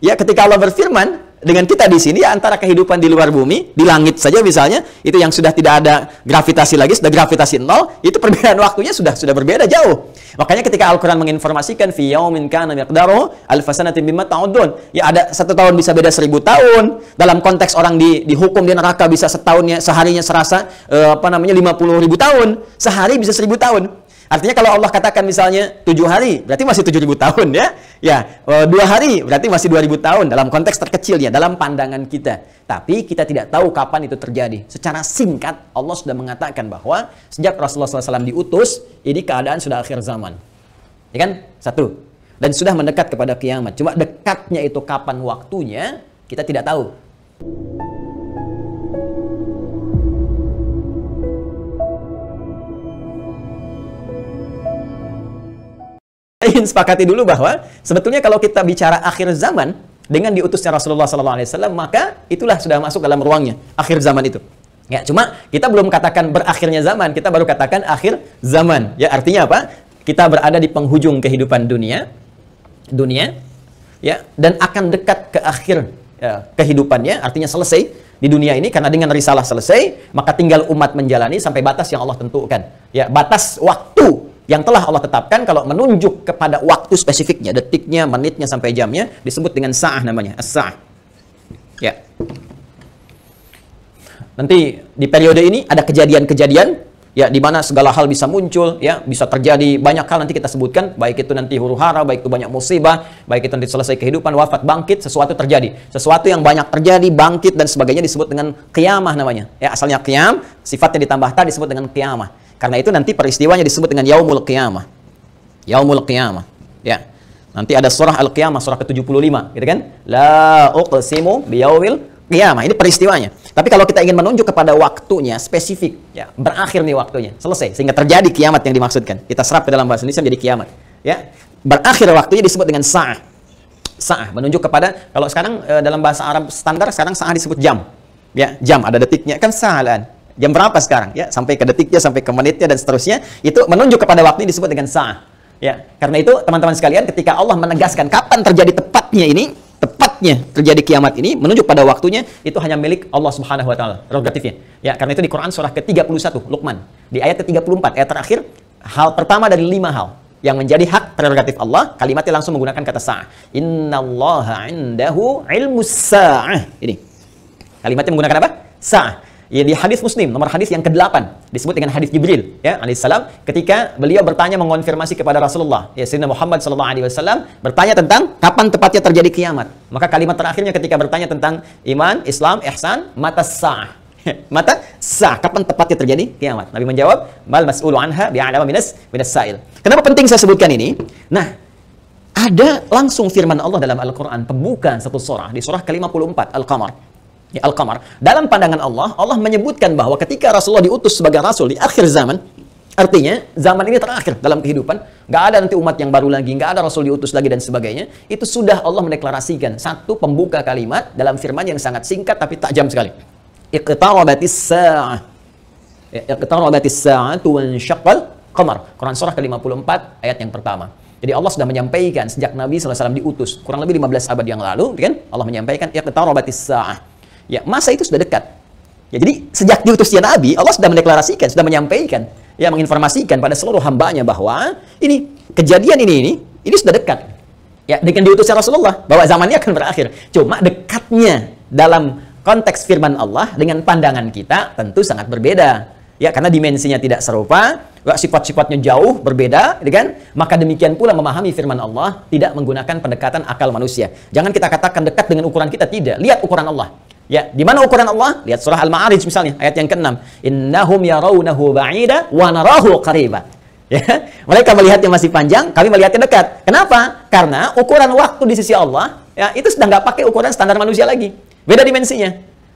Ya, ketika Allah berfirman dengan kita di sini, ya antara kehidupan di luar bumi, di langit saja misalnya, itu yang sudah tidak ada gravitasi lagi, sudah gravitasi nol, itu perbedaan waktunya sudah berbeda jauh. Makanya ketika Al-Quran menginformasikan fi yaumin kana miqdaruhu alf sanatin mimma ta'udun, ya ada 1 tahun bisa beda 1000 tahun. Dalam konteks orang dihukum di neraka bisa seharinya serasa 50.000 tahun, sehari bisa 1000 tahun. Artinya kalau Allah katakan misalnya 7 hari, berarti masih 7.000 tahun ya. Ya, 2 hari berarti masih 2.000 tahun dalam konteks terkecilnya, dalam pandangan kita. Tapi kita tidak tahu kapan itu terjadi. Secara singkat, Allah sudah mengatakan bahwa sejak Rasulullah SAW diutus, ini keadaan sudah akhir zaman. Ya kan? 1. Dan sudah mendekat kepada kiamat. Cuma dekatnya itu kapan waktunya, kita tidak tahu. Ingin sepakati dulu bahwa sebetulnya kalau kita bicara akhir zaman dengan diutusnya Rasulullah SAW, maka itulah sudah masuk dalam ruangnya akhir zaman itu. Ya, cuma kita belum katakan berakhirnya zaman, kita baru katakan akhir zaman. Ya, artinya apa? Kita berada di penghujung kehidupan dunia, ya, dan akan dekat ke akhir kehidupannya, artinya selesai di dunia ini karena dengan risalah selesai, maka tinggal umat menjalani sampai batas yang Allah tentukan. Ya, batas waktu yang telah Allah tetapkan, kalau menunjuk kepada waktu spesifiknya, detiknya, menitnya, sampai jamnya, disebut dengan sa'ah namanya, as-sa'ah. Ya. Nanti di periode ini ada kejadian-kejadian, ya, di mana segala hal bisa muncul, ya, bisa terjadi banyak hal nanti kita sebutkan, baik itu nanti huru-hara, baik itu banyak musibah, baik itu nanti selesai kehidupan, wafat, bangkit, sesuatu terjadi. Sesuatu yang banyak terjadi, bangkit, dan sebagainya disebut dengan qiyamah namanya. Ya, asalnya qiyam, sifatnya ditambah ta disebut dengan qiyamah. Karena itu nanti peristiwanya disebut dengan yaumul qiyamah. Yaumul qiyamah. Ya. Nanti ada surah Al-Qiyamah, surah ke-75, gitu kan? La uqsimu biyaumil qiyamah. Ini peristiwanya. Tapi kalau kita ingin menunjuk kepada waktunya spesifik, ya, berakhir nih waktunya, selesai sehingga terjadi kiamat yang dimaksudkan. Kita serap ke dalam bahasa Indonesia menjadi kiamat. Ya. Berakhir waktunya disebut dengan sa'ah. Sa'ah menunjuk kepada, kalau sekarang dalam bahasa Arab standar sekarang sa'ah disebut jam. Ya, jam ada detiknya, kan sa'alan. Jam berapa sekarang? Ya, sampai ke detiknya, sampai ke menitnya, dan seterusnya. Itu menunjuk kepada waktu ini disebut dengan sa'ah. Ya, karena itu teman-teman sekalian, ketika Allah menegaskan kapan terjadi tepatnya ini, tepatnya terjadi kiamat ini, menunjuk pada waktunya, itu hanya milik Allah Subhanahu wa taala, prerogatifnya. Ya, karena itu di Quran surah ke-31 Luqman, di ayat ke-34, ayat terakhir, hal pertama dari 5 hal yang menjadi hak prerogatif Allah, kalimatnya langsung menggunakan kata sa'ah. Innallaha 'indahu 'ilmus sa'ah. Ini. Kalimatnya menggunakan apa? Sa'ah. Ya, di hadis Muslim, nomor hadis yang ke-8, disebut dengan hadis Jibril, ya, alaihissalam, ketika beliau bertanya mengonfirmasi kepada Rasulullah, ya, Sayyidina Muhammad SAW, bertanya tentang kapan tepatnya terjadi kiamat. Maka kalimat terakhirnya ketika bertanya tentang iman, Islam, ihsan, mata sa'ah. Mata sa'ah, kapan tepatnya terjadi kiamat? Nabi menjawab, mal mas'ulu anha bi'alama minas sa'il. Kenapa penting saya sebutkan ini? Nah, ada langsung firman Allah dalam Al-Quran, pembuka satu surah, di surah ke-54, Al-Qamar. Ya, Al-Qamar. Dalam pandangan Allah, Allah menyebutkan bahwa ketika Rasulullah diutus sebagai Rasul di akhir zaman, artinya zaman ini terakhir dalam kehidupan, nggak ada nanti umat yang baru lagi, nggak ada Rasul diutus lagi dan sebagainya, itu sudah Allah mendeklarasikan satu pembuka kalimat dalam firman yang sangat singkat tapi tajam sekali. Iqtarabatis sa'ah. Iqtarabatis sa'atu wansyaqqal qamar. Quran surah ke-54 ayat yang pertama. Jadi Allah sudah menyampaikan sejak Nabi SAW diutus, kurang lebih 15 abad yang lalu, kan? Allah menyampaikan iqtarabatis sa'ah. Ya, masa itu sudah dekat. Ya, jadi sejak diutusnya Nabi, Allah sudah mendeklarasikan, sudah menyampaikan, ya, menginformasikan pada seluruh hambanya bahwa ini kejadian ini sudah dekat. Ya, dengan diutusnya Rasulullah bahwa zamannya akan berakhir. Cuma dekatnya dalam konteks firman Allah dengan pandangan kita tentu sangat berbeda. Ya, karena dimensinya tidak serupa, sifat-sifatnya jauh berbeda, kan? Maka demikian pula memahami firman Allah tidak menggunakan pendekatan akal manusia. Jangan kita katakan dekat dengan ukuran kita, tidak. Lihat ukuran Allah. Ya, di mana ukuran Allah? Lihat surah Al-Ma'arij misalnya, ayat yang ke-6. Innahum yarawnahu ba'ida wa narahu qariba. Ya, mereka melihatnya masih panjang, kami melihatnya dekat. Kenapa? Karena ukuran waktu di sisi Allah, ya, itu sudah nggak pakai ukuran standar manusia lagi. Beda dimensinya.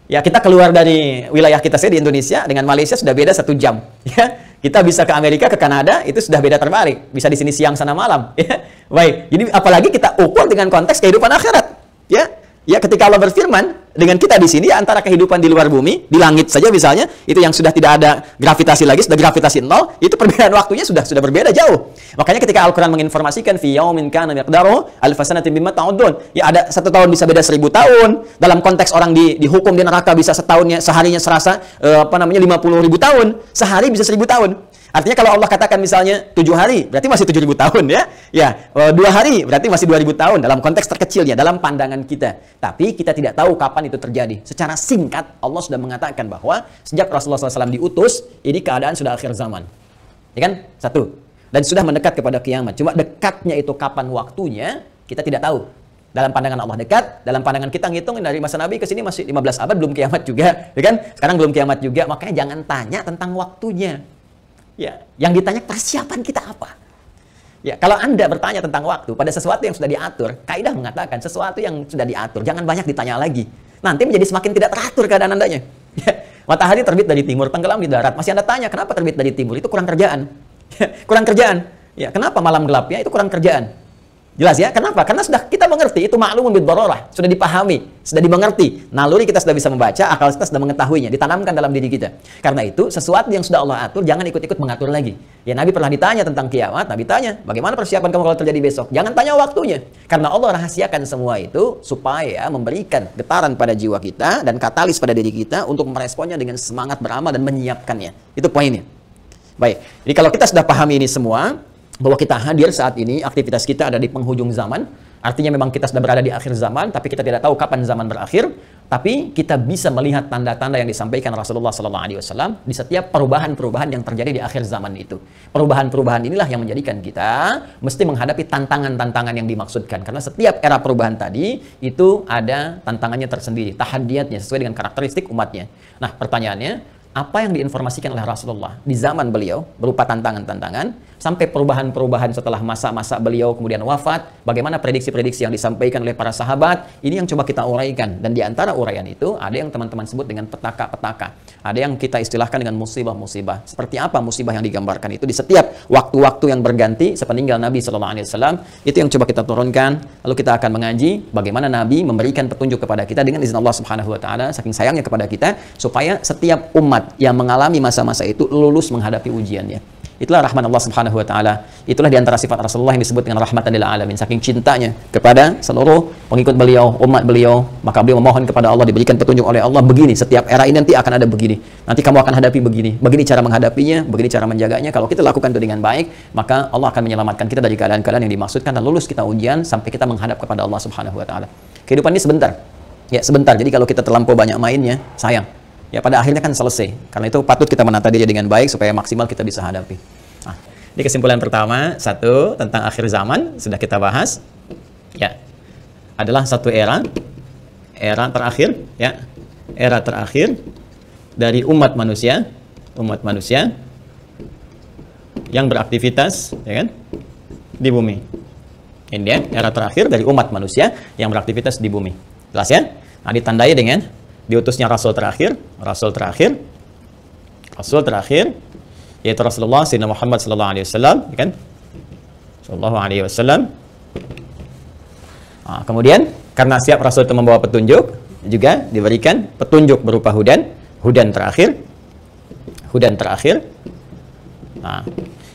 Ya, kita keluar dari wilayah kita di Indonesia dengan Malaysia sudah beda 1 jam. Ya, kita bisa ke Amerika, ke Kanada, itu sudah beda terbalik. Bisa di sini siang sana malam. Ya, baik. Jadi apalagi kita ukur dengan konteks kehidupan akhirat. Ya. Ya, ketika Allah berfirman dengan kita di sini, ya, antara kehidupan di luar bumi, di langit saja misalnya, itu yang sudah tidak ada gravitasi lagi, sudah gravitasi nol, itu perbedaan waktunya sudah berbeda jauh. Makanya ketika Al-Quran menginformasikan fi yaumin kana miqdaruhu alf sanatin mimma ta'udun. Ya ada 1 tahun bisa beda 1000 tahun. Dalam konteks orang dihukum di neraka bisa setahunnya, seharinya serasa 50.000 tahun. Sehari bisa 1000 tahun. Artinya kalau Allah katakan misalnya 7 hari, berarti masih 7.000 tahun ya. Ya, 2 hari berarti masih 2.000 tahun dalam konteks terkecilnya, dalam pandangan kita. Tapi kita tidak tahu kapan itu terjadi. Secara singkat Allah sudah mengatakan bahwa sejak Rasulullah SAW diutus, ini keadaan sudah akhir zaman. Ya kan? 1. Dan sudah mendekat kepada kiamat. Cuma dekatnya itu kapan waktunya, kita tidak tahu. Dalam pandangan Allah dekat, dalam pandangan kita ngitung dari masa Nabi ke sini masih 15 abad, belum kiamat juga. Ya kan? Sekarang belum kiamat juga, makanya jangan tanya tentang waktunya. Ya, yang ditanya persiapan kita apa? Ya, kalau Anda bertanya tentang waktu pada sesuatu yang sudah diatur, kaidah mengatakan sesuatu yang sudah diatur, jangan banyak ditanya lagi. Nanti menjadi semakin tidak teratur keadaan Andanya. Ya, matahari terbit dari timur, tenggelam di darat. Masih Anda tanya, kenapa terbit dari timur? Itu kurang kerjaan. Kurang kerjaan. Ya, kenapa malam gelapnya? Itu kurang kerjaan. Jelas ya? Kenapa? Karena sudah kita mengerti, itu ma'lumun bid darurah, sudah dipahami, sudah dimengerti. Naluri kita sudah bisa membaca, akal kita sudah mengetahuinya, ditanamkan dalam diri kita. Karena itu, sesuatu yang sudah Allah atur, jangan ikut-ikut mengatur lagi. Ya, Nabi pernah ditanya tentang kiamat, Nabi tanya, bagaimana persiapan kamu kalau terjadi besok? Jangan tanya waktunya. Karena Allah rahasiakan semua itu supaya memberikan getaran pada jiwa kita dan katalis pada diri kita untuk meresponnya dengan semangat beramal dan menyiapkannya. Itu poinnya. Baik, jadi kalau kita sudah pahami ini semua, bahwa kita hadir saat ini, aktivitas kita ada di penghujung zaman, artinya memang kita sudah berada di akhir zaman, tapi kita tidak tahu kapan zaman berakhir, tapi kita bisa melihat tanda-tanda yang disampaikan Rasulullah SAW di setiap perubahan-perubahan yang terjadi di akhir zaman itu. Perubahan-perubahan inilah yang menjadikan kita mesti menghadapi tantangan-tantangan yang dimaksudkan, karena setiap era perubahan tadi itu ada tantangannya tersendiri, tahadiyatnya sesuai dengan karakteristik umatnya. Nah, pertanyaannya, apa yang diinformasikan oleh Rasulullah di zaman beliau berupa tantangan-tantangan sampai perubahan-perubahan setelah masa-masa beliau kemudian wafat, bagaimana prediksi-prediksi yang disampaikan oleh para sahabat, ini yang coba kita uraikan. Dan di antara uraian itu ada yang teman-teman sebut dengan petaka-petaka, ada yang kita istilahkan dengan musibah-musibah. Seperti apa musibah yang digambarkan itu di setiap waktu-waktu yang berganti sepeninggal Nabi SAW, itu yang coba kita turunkan. Lalu kita akan mengaji bagaimana Nabi memberikan petunjuk kepada kita dengan izin Allah Subhanahu wa Ta'ala, saking sayangnya kepada kita, supaya setiap umat yang mengalami masa-masa itu lulus menghadapi ujiannya. Itulah rahmat Allah Subhanahu wa Ta'ala. Itulah diantara sifat Rasulullah yang disebut dengan rahmatan lil alamin. Saking cintanya kepada seluruh pengikut beliau, umat beliau, maka beliau memohon kepada Allah diberikan petunjuk oleh Allah, begini, setiap era ini nanti akan ada begini. Nanti kamu akan hadapi begini. Begini cara menghadapinya, begini cara menjaganya. Kalau kita lakukan itu dengan baik, maka Allah akan menyelamatkan kita dari keadaan-keadaan yang dimaksudkan dan lulus kita ujian sampai kita menghadap kepada Allah Subhanahu wa Ta'ala. Kehidupan ini sebentar. Ya, sebentar. Jadi kalau kita terlampau banyak mainnya, sayang. Ya, pada akhirnya kan selesai. Karena itu patut kita menata diri dengan baik supaya maksimal kita bisa hadapi. Nah, ini kesimpulan pertama, 1 tentang akhir zaman sudah kita bahas. Ya, adalah satu era terakhir, ya, era terakhir dari umat manusia yang beraktivitas, ya kan, di bumi. Ini dia, era terakhir dari umat manusia yang beraktivitas di bumi. Jelas ya? Nah, ditandai dengan diutusnya Rasul terakhir, yaitu Rasulullah Sayyidina Muhammad sallallahu alaihi wasallam, kan? Sallallahu alaihi wasallam. Nah, kemudian karena siap Rasul itu membawa petunjuk, juga diberikan petunjuk berupa hudan terakhir. Nah,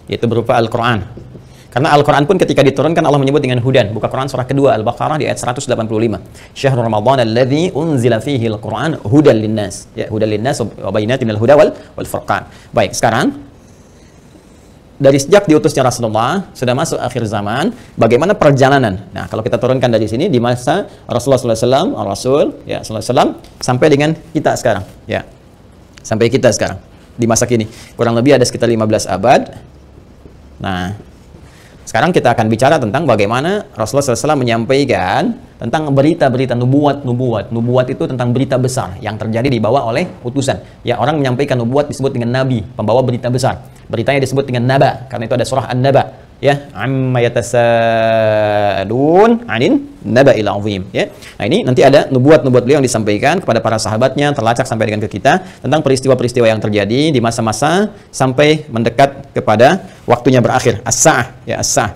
yaitu berupa Al-Qur'an. Karena Al-Quran pun ketika diturunkan Allah menyebut dengan hudan. Buka Quran surah kedua Al-Baqarah di ayat 185. Syahrul Ramadan alladzi unzila fihi al-Quran hudan linnas. Ya, hudan linnas wa bayyinatin minal huda wal furqan. Baik, sekarang dari sejak diutusnya Rasulullah sudah masuk akhir zaman, bagaimana perjalanan? Nah, kalau kita turunkan dari sini di masa Rasulullah SAW, ya, SAW sampai dengan kita sekarang, ya. Sampai kita sekarang di masa kini. Kurang lebih ada sekitar 15 abad. Nah, sekarang kita akan bicara tentang bagaimana Rasulullah SAW menyampaikan tentang berita-berita nubuat. Nubuat itu tentang berita besar yang terjadi dibawa oleh utusan. Ya, orang menyampaikan nubuat disebut dengan nabi, pembawa berita besar. Beritanya disebut dengan naba, karena itu ada surah An-Naba. Ya, amma yatasaalun 'anin naba'il 'azim. Ya. Nah, ini nanti ada nubuat-nubuat beliau yang disampaikan kepada para sahabatnya, terlacak sampai dengan ke kita tentang peristiwa-peristiwa yang terjadi di masa-masa sampai mendekat kepada waktunya berakhir, as-sa'ah, ya, as-sa'ah.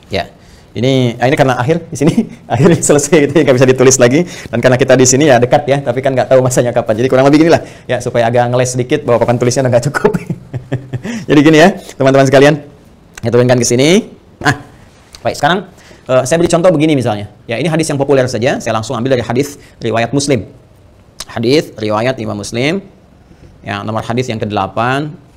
Ya. Ini karena akhir di sini, akhir selesai gitu, nggak bisa ditulis lagi, dan karena kita di sini ya dekat ya, tapi kan nggak tahu masanya kapan. Jadi kurang lebih ginilah, ya, supaya agak ngeles sedikit bahwa papan tulisnya udah nggak cukup. Jadi gini ya, teman-teman sekalian. Saya turunkan ke sini. Nah, baik, sekarang saya beri contoh begini misalnya. Ya, ini hadis yang populer saja. Saya langsung ambil dari hadis riwayat Muslim. Hadis riwayat Imam Muslim. Ya, nomor hadis yang ke-8.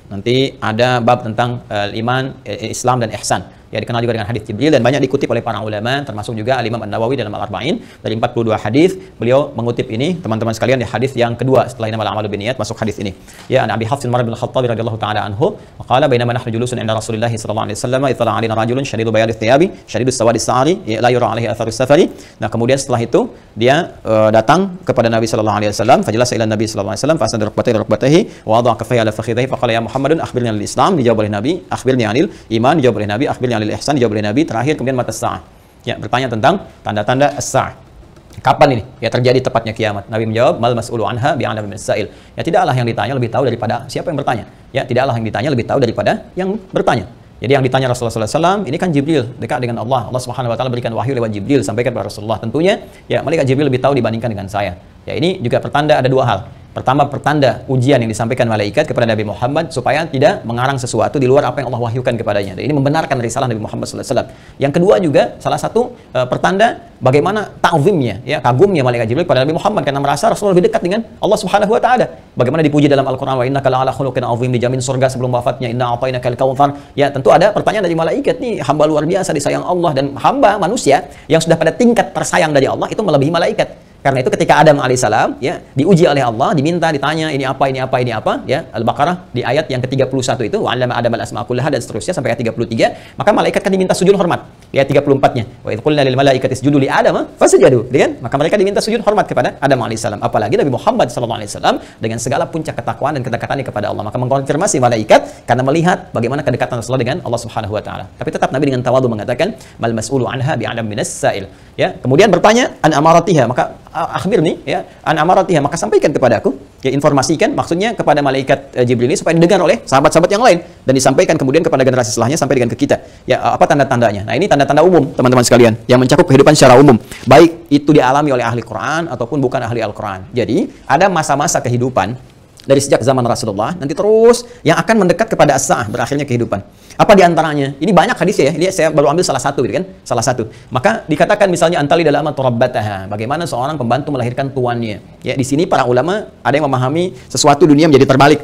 Nanti ada bab tentang iman, Islam dan ihsan. Ya, dikenal juga dengan hadis Jibril dan banyak dikutip oleh para ulama, termasuk juga Al-Imam An-Nawawi dalam Al-Arba'in. Dari 42 hadis beliau mengutip ini, teman-teman sekalian, di hadis yang kedua setelah innamal a'malu binniyat masuk hadis ini. Ya, an Abi Hafs Umar bin Khattab radhiyallahu taala anhu, qala bainama nahnu julusun 'inda Rasulillah sallallahu alaihi wasallam, itala 'alaina rajulun shadidu bayadis thiyabi, shadidus sawadis sa'ri, la yura 'alaihi atharus safari. Nah, kemudian setelah itu dia datang kepada Nabi sallallahu alaihi wasallam, fajalasa ila Nabi sallallahu alaihi wasallam, fasada rukbatayhi wa wada'a kaffayhi ala fakhidhihi, faqala ya Muhammadun akhbirni 'anil Islam, dijawab oleh Nabi, akhbirni 'anil iman, dijawab oleh Nabi, akhbirni 'anil ihsan, dijawab oleh Nabi. Terakhir kemudian mata sa'ah. Ya, bertanya tentang tanda-tanda as-sa'ah. Kapan ini ya terjadi tepatnya kiamat? Nabi menjawab, mal mas'ulu anha bi'alam min as-sa'il. Ya, tidaklah yang ditanya lebih tahu daripada siapa yang bertanya. Ya, tidaklah yang ditanya lebih tahu daripada yang bertanya. Jadi yang ditanya Rasulullah SAW, ini kan Jibril, dekat dengan Allah. Allah Subhanahu Wa Taala berikan wahyu lewat Jibril, sampaikan kepada Rasulullah. Tentunya, ya malaikat Jibril lebih tahu dibandingkan dengan saya. Ya, ini juga pertanda ada dua hal. Pertama, pertanda ujian yang disampaikan malaikat kepada Nabi Muhammad supaya tidak mengarang sesuatu di luar apa yang Allah wahyukan kepadanya. Dan ini membenarkan risalah Nabi Muhammad SAW. Yang kedua juga salah satu pertanda bagaimana ta'zimnya, ya kagumnya malaikat Jibril kepada Nabi Muhammad karena merasa Rasulullah lebih dekat dengan Allah Subhanahu Wa Taala. Bagaimana dipuji dalam Al-Quran, wa innaka la'ala khuluqin 'azim, dijamin surga sebelum wafatnya, inna a'tainakal kautsar. Ya, tentu ada pertanyaan dari malaikat, nih hamba luar biasa disayang Allah, dan hamba manusia yang sudah pada tingkat tersayang dari Allah itu melebihi malaikat. Karena itu ketika Adam alaihissalam ya diuji oleh Allah, diminta, ditanya ini apa, ya Al-Baqarah di ayat yang ke-31 itu wa 'allama Adam al-asma'a kullaha dan seterusnya sampai ayat 33, maka malaikat kan diminta sujud hormat. Di ayat 34-nya, wa idz qulna lil malaikati isjudu li Adam fasajadu, kan? Maka mereka diminta sujud hormat kepada Adam alaihissalam. Apalagi Nabi Muhammad sallallahu alaihi wasallam dengan segala puncak ketakwaan dan kedekatannya kepada Allah, maka mengkonfirmasi malaikat karena melihat bagaimana kedekatan Rasulullah dengan Allah Subhanahu wa taala. Tapi tetap Nabi dengan tawadhu mengatakan mal mas'ulu anha bi'alam minas sa'il. Ya, kemudian bertanya an amaratiha, maka akhbirni ya an amaratiha, maka sampaikan kepadaku, ya informasikan, maksudnya kepada malaikat Jibril ini supaya didengar oleh sahabat-sahabat yang lain dan disampaikan kemudian kepada generasi setelahnya sampai dengan ke kita. Ya, apa tanda-tandanya? Nah, ini tanda-tanda umum, teman-teman sekalian, yang mencakup kehidupan secara umum, baik itu dialami oleh ahli Quran ataupun bukan ahli Al-Quran. Jadi, ada masa-masa kehidupan dari sejak zaman Rasulullah nanti terus yang akan mendekat kepada as-sa'ah, berakhirnya kehidupan. Apa diantaranya? Ini banyak hadisnya ya. Ini saya baru ambil salah satu, gitu kan? Salah satu. Maka dikatakan misalnya antali dalam turabbataha, bagaimana seorang pembantu melahirkan tuannya. Ya, di sini para ulama ada yang memahami sesuatu dunia menjadi terbalik.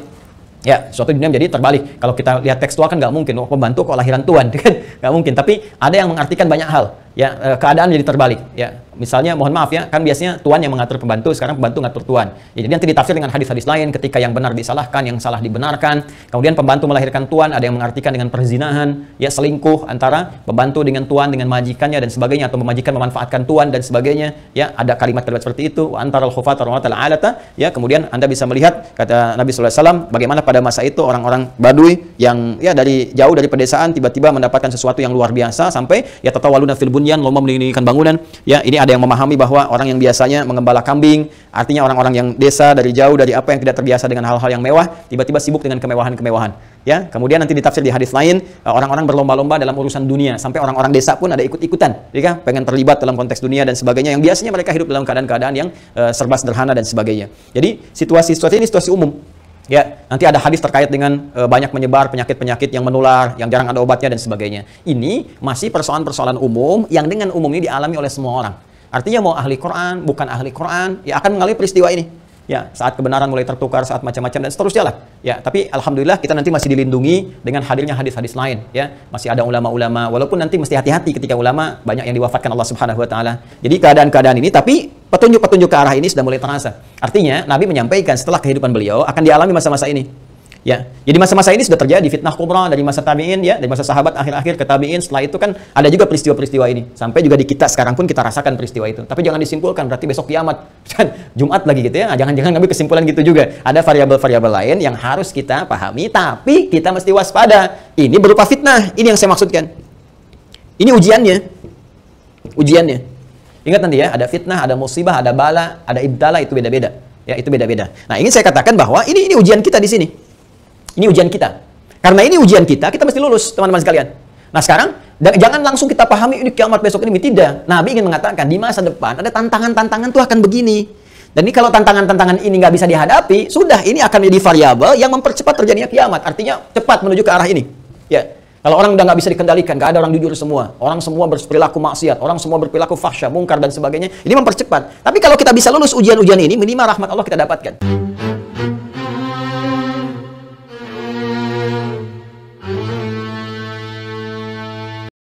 Ya, suatu dunia menjadi terbalik. Kalau kita lihat tekstual kan nggak mungkin, oh, pembantu kok lahiran tuan, kan? Nggak mungkin. Tapi ada yang mengartikan banyak hal. Ya, keadaan jadi terbalik. Ya, misalnya, mohon maaf ya, kan biasanya tuan yang mengatur pembantu, sekarang pembantu ngatur tuan. Ya, jadi nanti ditafsir dengan hadis-hadis lain, ketika yang benar disalahkan, yang salah dibenarkan. Kemudian pembantu melahirkan tuan, ada yang mengartikan dengan perzinahan, ya selingkuh antara pembantu dengan tuan, dengan majikannya dan sebagainya, atau majikan memanfaatkan tuan dan sebagainya. Ya, ada kalimat-kalimat seperti itu. Wa antaral khufata wa alata. Ya, kemudian Anda bisa melihat kata Nabi sallallahu alaihi wasallam bagaimana pada masa itu orang-orang Badui yang ya dari jauh dari pedesaan tiba-tiba mendapatkan sesuatu yang luar biasa sampai ya tatawaluna fil bunyan, lomba meninggikan bangunan. Ya, ini ada yang memahami bahwa orang yang biasanya mengembala kambing, artinya orang-orang yang desa dari jauh, dari apa yang tidak terbiasa dengan hal-hal yang mewah, tiba-tiba sibuk dengan kemewahan-kemewahan. Ya, kemudian nanti ditafsir di hadis lain, orang-orang berlomba-lomba dalam urusan dunia, sampai orang-orang desa pun ada ikut-ikutan, ya, pengen terlibat dalam konteks dunia dan sebagainya, yang biasanya mereka hidup dalam keadaan-keadaan yang serba sederhana dan sebagainya. Jadi situasi-situasi ini situasi umum. Ya, nanti ada hadis terkait dengan banyak menyebar penyakit-penyakit yang menular, yang jarang ada obatnya dan sebagainya. Ini masih persoalan-persoalan umum yang dengan umum ini dialami oleh semua orang. Artinya mau ahli Quran, bukan ahli Quran, ya akan mengalami peristiwa ini. Ya, saat kebenaran mulai tertukar, saat macam-macam dan seterusnya lah. Ya, tapi alhamdulillah kita nanti masih dilindungi dengan hadirnya hadis-hadis lain. Ya, masih ada ulama-ulama, walaupun nanti mesti hati-hati ketika ulama banyak yang diwafatkan Allah Subhanahu Wa Taala. Jadi keadaan-keadaan ini, tapi petunjuk-petunjuk ke arah ini sudah mulai terasa. Artinya Nabi menyampaikan setelah kehidupan beliau akan dialami masa-masa ini. Ya, jadi masa-masa ini sudah terjadi fitnah kubra dari masa tabi'in, ya, dari masa sahabat akhir-akhir ke tabi'in. Setelah itu kan ada juga peristiwa-peristiwa ini. Sampai juga di kita sekarang pun kita rasakan peristiwa itu. Tapi jangan disimpulkan berarti besok kiamat, Jumat lagi gitu ya. Jangan-jangan ngambil kesimpulan gitu juga. Ada variabel-variabel lain yang harus kita pahami, tapi kita mesti waspada. Ini berupa fitnah. Ini yang saya maksudkan. Ini ujiannya. Ujiannya. Ingat nanti ya, ada fitnah, ada musibah, ada bala, ada ibtala, itu beda-beda. Ya, itu beda-beda. Nah, ini saya katakan bahwa ini ujian kita di sini. Ini ujian kita. Karena ini ujian kita mesti lulus, teman-teman sekalian. Nah, sekarang jangan langsung kita pahami ini kiamat besok ini. Tidak. Nabi ingin mengatakan di masa depan ada tantangan-tantangan tuh akan begini. Dan ini kalau tantangan-tantangan ini nggak bisa dihadapi, sudah ini akan menjadi variabel yang mempercepat terjadinya kiamat. Artinya cepat menuju ke arah ini. Ya. Kalau orang udah nggak bisa dikendalikan, nggak ada orang jujur semua, orang semua berperilaku maksiat, orang semua berperilaku fahsya, mungkar dan sebagainya, ini mempercepat. Tapi kalau kita bisa lulus ujian-ujian ini, minimal rahmat Allah kita dapatkan.